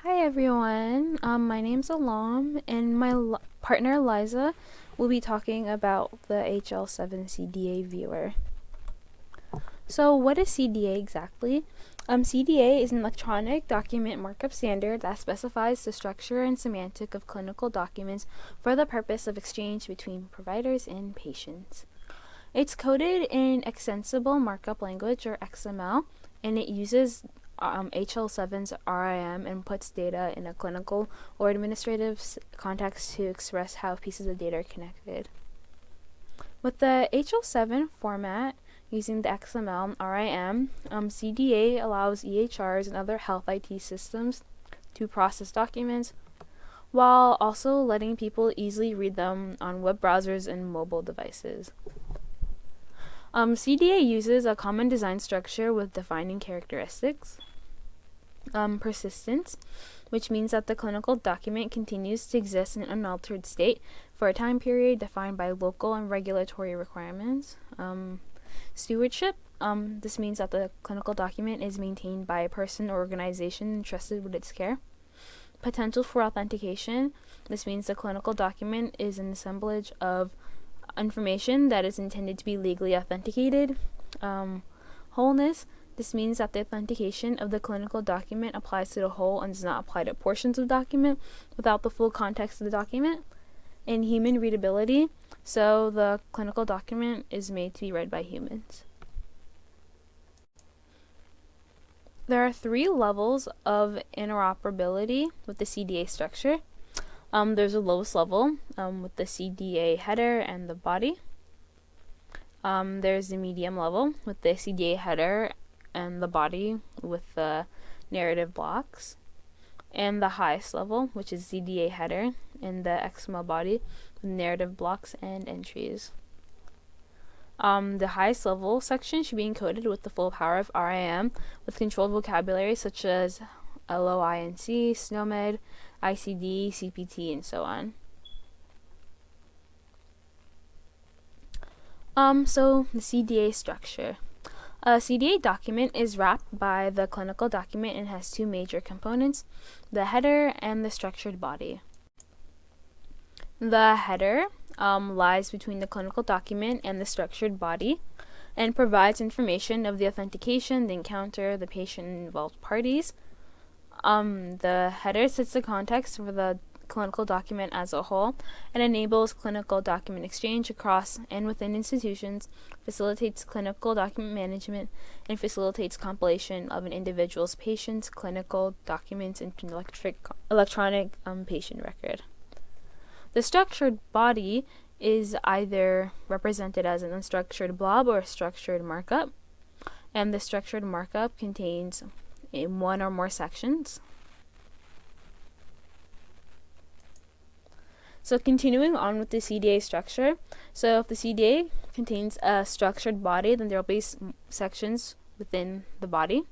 Hi everyone, my name's Alam and my partner Liza will be talking about the HL7 CDA Viewer. So what is CDA exactly? CDA is an electronic document markup standard that specifies the structure and semantic of clinical documents for the purpose of exchange between providers and patients. It's coded in extensible markup language, or XML, and it uses HL7's RIM and puts data in a clinical or administrative context to express how pieces of data are connected. With the HL7 format, using the XML RIM, CDA allows EHRs and other health IT systems to process documents while also letting people easily read them on web browsers and mobile devices. CDA uses a common design structure with defining characteristics. Persistence, which means that the clinical document continues to exist in an unaltered state for a time period defined by local and regulatory requirements. Stewardship, this means that the clinical document is maintained by a person or organization entrusted with its care. Potential for authentication, this means the clinical document is an assemblage of information that is intended to be legally authenticated. Wholeness, this means that the authentication of the clinical document applies to the whole and does not apply to portions of the document without the full context of the document. And human readability, so the clinical document is made to be read by humans. There are 3 levels of interoperability with the CDA structure. There's a lowest level with the CDA header and the body. There's the medium level with the CDA header and the body with the narrative blocks. And the highest level, which is CDA header and the XML body with narrative blocks and entries. The highest level section should be encoded with the full power of RIM with controlled vocabulary such as LOINC, SNOMED, ICD, CPT, and so on. So the CDA structure. A CDA document is wrapped by the clinical document and has 2 major components, the header and the structured body. The header lies between the clinical document and the structured body and provides information of the authentication, the encounter, the patient, and involved parties. The header sets the context for the clinical document as a whole and enables clinical document exchange across and within institutions, facilitates clinical document management, and facilitates compilation of an individual's patient's clinical documents into an electronic patient record. The structured body is either represented as an unstructured blob or a structured markup, and the structured markup contains 1 or more sections. So continuing on with the CDA structure, so if the CDA contains a structured body, then there will be sections within the body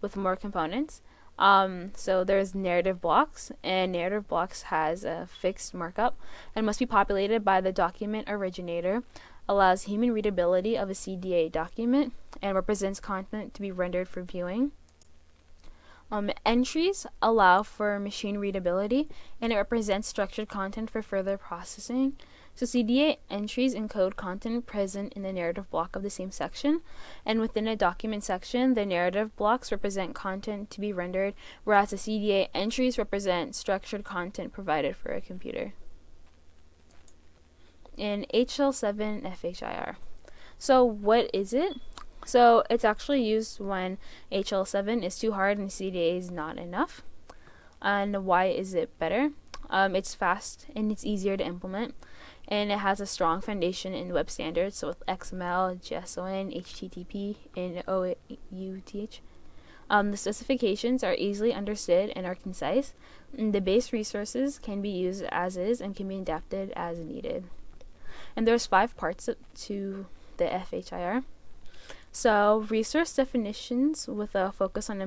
with more components. So there's narrative blocks, and narrative blocks has a fixed markup and must be populated by the document originator, allows human readability of a CDA document, and represents content to be rendered for viewing. Entries allow for machine readability, and it represents structured content for further processing. So CDA entries encode content present in the narrative block of the same section, and within a document section, the narrative blocks represent content to be rendered, whereas the CDA entries represent structured content provided for a computer. In HL7 FHIR. So what is it? So it's actually used when HL7 is too hard and CDA is not enough. And why is it better? It's fast and it's easier to implement, and it has a strong foundation in web standards, so with XML, JSON, HTTP, and OUTH. The specifications are easily understood and are concise, and the base resources can be used as is and can be adapted as needed. And there's 5 parts to the FHIR. So resource definitions with a focus on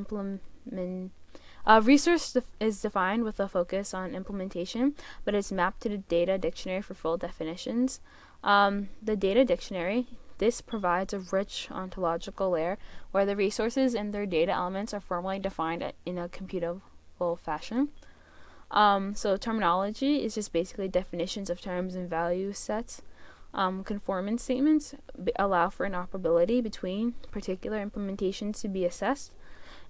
resource is defined with a focus on implementation, but it's mapped to the data dictionary for full definitions. The data dictionary, this provides a rich ontological layer where the resources and their data elements are formally defined in a simple fashion. So terminology is just basically definitions of terms and value sets. Conformance statements allow for interoperability between particular implementations to be assessed.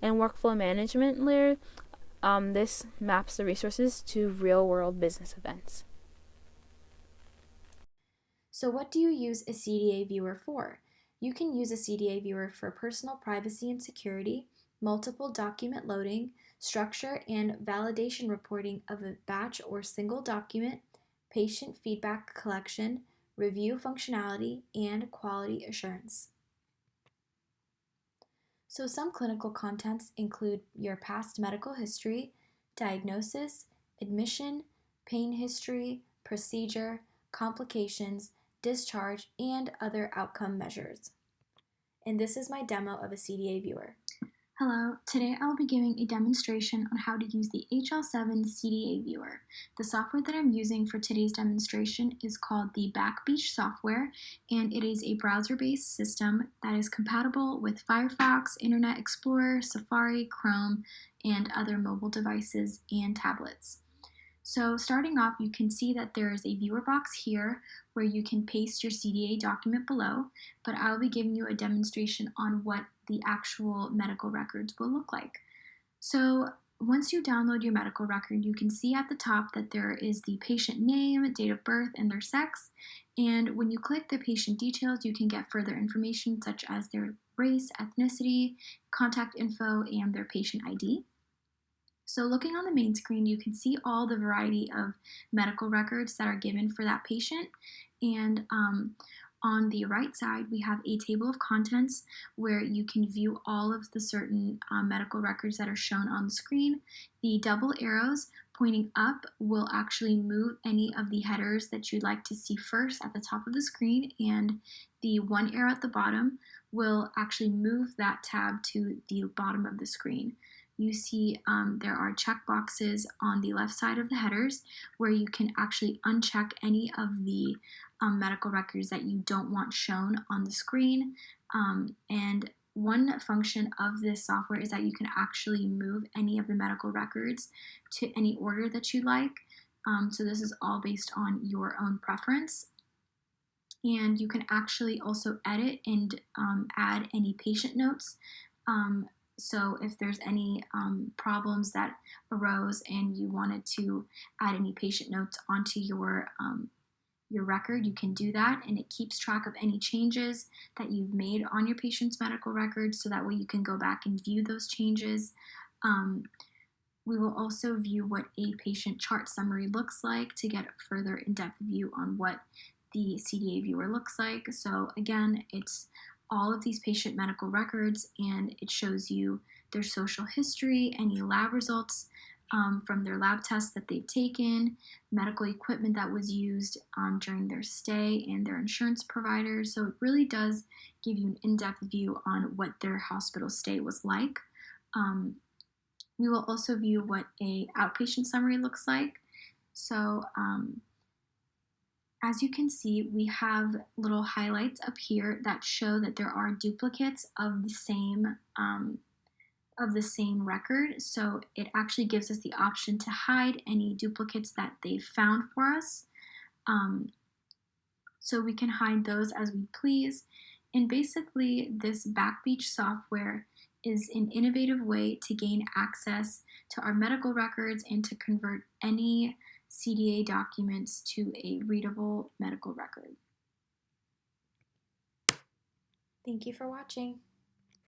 And workflow management layer, this maps the resources to real-world business events. So what do you use a CDA viewer for? You can use a CDA viewer for personal privacy and security, multiple document loading, structure and validation reporting of a batch or single document, patient feedback collection, review functionality, and quality assurance. So some clinical contents include your past medical history, diagnosis, admission, pain history, procedure, complications, discharge, and other outcome measures. And this is my demo of a CDA viewer. Hello, today I'll be giving a demonstration on how to use the HL7 CDA Viewer. The software that I'm using for today's demonstration is called the Backbeach software, and it is a browser-based system that is compatible with Firefox, Internet Explorer, Safari, Chrome, and other mobile devices and tablets. So starting off, you can see that there is a viewer box here where you can paste your CDA document below, but I'll be giving you a demonstration on what the actual medical records will look like. So once you download your medical record, you can see at the top that there is the patient name, date of birth, and their sex. And when you click the patient details, you can get further information such as their race, ethnicity, contact info, and their patient ID. So looking on the main screen, you can see all the variety of medical records that are given for that patient. And on the right side, we have a table of contents where you can view all of the certain medical records that are shown on the screen. The double arrows pointing up will actually move any of the headers that you'd like to see first at the top of the screen, and the one arrow at the bottom will actually move that tab to the bottom of the screen. You see there are check boxes on the left side of the headers where you can actually uncheck any of the medical records that you don't want shown on the screen. And one function of this software is that you can actually move any of the medical records to any order that you like. So this is all based on your own preference. And you can actually also edit and add any patient notes. So if there's any problems that arose and you wanted to add any patient notes onto your record, you can do that, and it keeps track of any changes that you've made on your patient's medical record, so that way you can go back and view those changes. We will also view what a patient chart summary looks like to get a further in-depth view on what the CDA viewer looks like. So again, it's all of these patient medical records, and it shows you their social history, any lab results from their lab tests that they've taken, medical equipment that was used during their stay, and their insurance providers. So it really does give you an in-depth view on what their hospital stay was like. We will also view what a outpatient summary looks like. So as you can see, we have little highlights up here that show that there are duplicates of the same record. So it actually gives us the option to hide any duplicates that they've found for us. So we can hide those as we please. And basically, this Backbeach software is an innovative way to gain access to our medical records and to convert any CDA documents to a readable medical record. Thank you for watching.